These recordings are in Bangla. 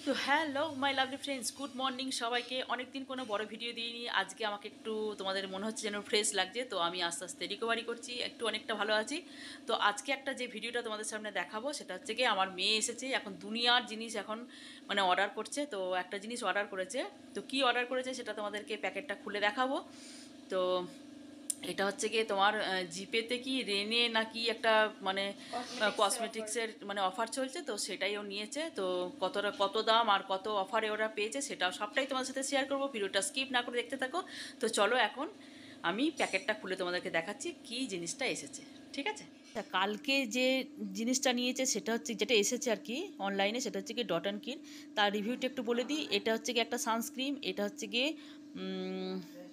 তো hello my lovely friends, good morning সবাইকে। অনেক দিন কোনো বড় ভিডিও দিইনি। আজকে আমাকে একটু তোমাদের মনে হচ্ছে যেন ফ্রেশ লাগছে, তো আমি আস্তে আস্তে রিকভারি করছি, একটু অনেকটা ভালো আছি। তো আজকে একটা যে ভিডিওটা তোমাদের সামনে দেখাবো সেটা হচ্ছে কি, আমার মেয়ে এসেছে এখন দুনিয়ার জিনিস এখন মানে অর্ডার করছে। তো একটা জিনিস অর্ডার করেছে, তো কি অর্ডার করেছে সেটা তোমাদেরকে প্যাকেটটা খুলে দেখাবো। তো এটা হচ্ছে গিয়ে তোমার জিপেতে কি রেনে নাকি একটা মানে কসমেটিক্সের মানে অফার চলছে, তো সেটাই ও নিয়েছে। তো কত দাম আর কত অফারে ওরা পেয়েছে সেটা সবটাই তোমার সাথে শেয়ার করবো। ভিডিওটা স্কিপ না করে দেখতে থাকো। তো চলো এখন আমি প্যাকেটটা খুলে তোমাদেরকে দেখাচ্ছি কি জিনিসটা এসেছে, ঠিক আছে? তা কালকে যে জিনিসটা নিয়েছে সেটা হচ্ছে, যেটা এসেছে আর কি অনলাইনে, সেটা হচ্ছে কি ডট অ্যান্ড কির। তার রিভিউটা একটু বলে দিই। এটা হচ্ছে কি একটা সানস্ক্রিন, এটা হচ্ছে গিয়ে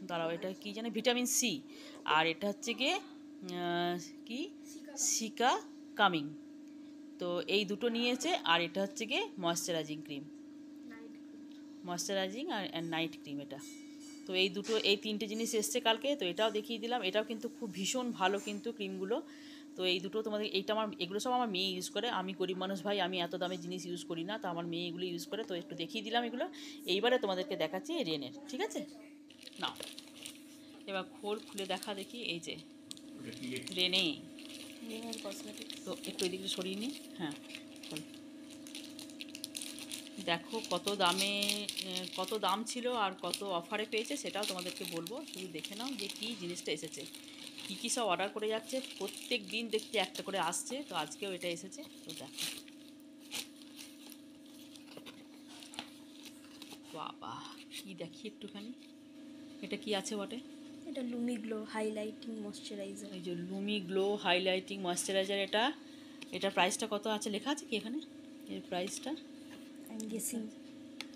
দাঁড়াও, এটা কি জানে, ভিটামিন সি। আর এটা হচ্ছে গিয়ে কি সিকা কামিং। তো এই দুটো নিয়েছে। আর এটা হচ্ছে গিয়ে ময়শ্চারাইজিং ক্রিম, ময়শ্চারাইজিং আর নাইট ক্রিম এটা। তো এই দুটো, এই তিনটে জিনিস এসছে কালকে। তো এটাও দেখিয়ে দিলাম, এটাও কিন্তু খুব ভীষণ ভালো কিন্তু ক্রিমগুলো। তো এই দুটো তোমাদের, এইটা আমার, এগুলো সব আমার মেয়ে ইউজ করে। আমি গরিব মানুষ ভাই, আমি এত দামের জিনিস ইউজ করি না, তো আমার মেয়ে এগুলো ইউজ করে। তো একটু দেখিয়ে দিলাম এগুলো। এইবারে তোমাদেরকে দেখাচ্ছি রেনের, ঠিক আছে? না, এবার খুলে দেখা দেখি। এই যে রেনে, তো একটু এদিকে সরিয়ে নিই। হ্যাঁ, দেখো কত দামে, কত দাম ছিল আর কত অফারে পেয়েছে সেটাও তোমাদেরকে বলবো। শুধু দেখে নাও যে কী জিনিসটা এসেছে, কী কী সব অর্ডার করে যাচ্ছে। প্রত্যেক দিন দেখছি একটা করে আসছে, তো আজকেও এটা এসেছে। তো দেখো, বাবা কী দেখি একটুখানি, এটা কি আছে বটে? এটা লুমি গ্লো হাইলাইটিং ময়শ্চারাইজার। এই যে লুমি গ্লো হাইলাইটিং ময়শ্চারাইজার। এটার প্রাইসটা কত আছে, লেখা আছে কি এখানে এর প্রাইসটা? I am guessing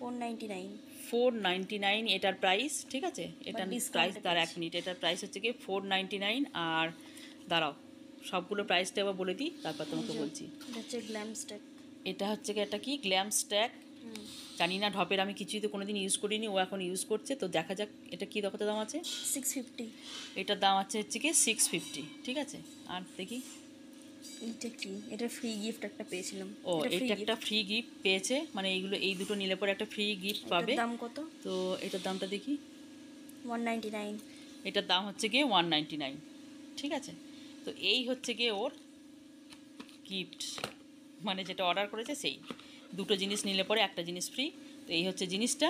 499। 499 এটার প্রাইস, ঠিক আছে? এটার প্রাইস, তার 1 মিনিট, এটার প্রাইস হচ্ছে কি 499। আর দাঁড়াও, সবগুলো প্রাইসটা এবার বলে দিই, তারপর তোমাকে বলছি। এটা হচ্ছে গ্ল্যাম স্ট্যাক। এটা হচ্ছে কি, একটা কি গ্ল্যাম স্ট্যাক, জানি না, ঢপের আমি কিছুই তো কোনোদিন ইউজ করিনি, ও এখন ইউজ করছে। তো দেখা যাক এটা কী, কত দাম আছে। 650। এটার দাম আছে হচ্ছে কি 650, ঠিক আছে? আর দেখি এটা কি, এটা ফ্রি গিফট একটা পেয়েছিলাম। ও, এটা একটা ফ্রি গিফট পেয়েছে, মানে এইগুলো, এই দুটো নিলে পরে একটা ফ্রি গিফট পাবে। দাম কত? তো এটার দামটা দেখি। 199। এটার দাম হচ্ছে গিয়ে 199, ঠিক আছে? তো এই হচ্ছে গিয়ে ওর গিফট, মানে যেটা অর্ডার করেছে সেই। দুটো জিনিস নিলে পরে একটা জিনিস ফ্রি। তো এই হচ্ছে জিনিসটা।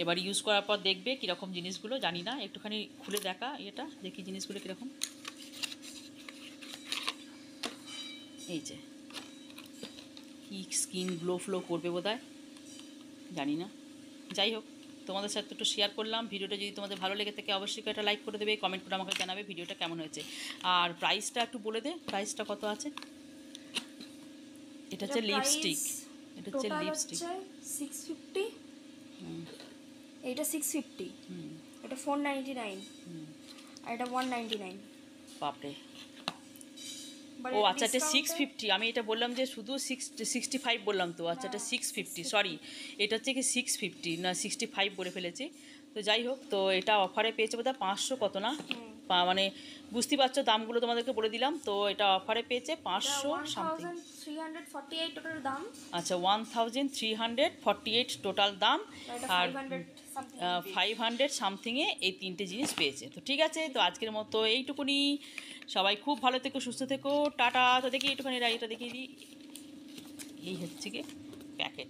এবার ইউজ করার পর দেখবে কীরকম জিনিসগুলো, জানি না, একটুখানি খুলে দেখা এটা, দেখি জিনিসগুলো কীরকম। এই যে কি স্কিন গ্লো ফ্লো করবে বোধহয়, জানি না। যাই হোক, তোমাদের সাথে একটু শেয়ার করলাম। ভিডিওটা যদি তোমাদের ভালো লেগে থাকে অবশ্যই একটা লাইক করে দেবে, কমেন্ট করে আমাকে জানাবে ভিডিওটা কেমন হয়েছে। আর প্রাইসটা একটু বলে দে, প্রাইসটা কত আছে? এটা হচ্ছে লিপস্টিক, এটা হচ্ছে লিপস্টিক। 650। এটা 650। এটা 499। আর এটা 199। বাপরে। ও আচ্ছা, এটা 650। আমি এটা বললাম যে শুধু 65 বললাম তো। আচ্ছা, এটা 650, সরি। এটা হচ্ছে কি 650 না 65 বলে ফেলেছি। তো যাই হোক, তো এটা অফারে পেয়েছে বোধহয় 500 কত না, মানে বুঝতে পারছো দামগুলো তোমাদেরকে বলে দিলাম। তো এটা অফারে পেয়েছে 500 সামথিং। 1348 টোটাল দাম। আচ্ছা, 1348 টোটাল দাম। আর 500 সামথিংয়ে এই তিনটে জিনিস পেয়েছে। তো ঠিক আছে, তো আজকের মতো এইটুকুনি। সবাই খুব ভালো থেকো, সুস্থ থেকো, টাটা। তো দেখি একটুখানি এটা দেখিয়ে দিই। এই হচ্ছে গিয়ে প্যাকেট,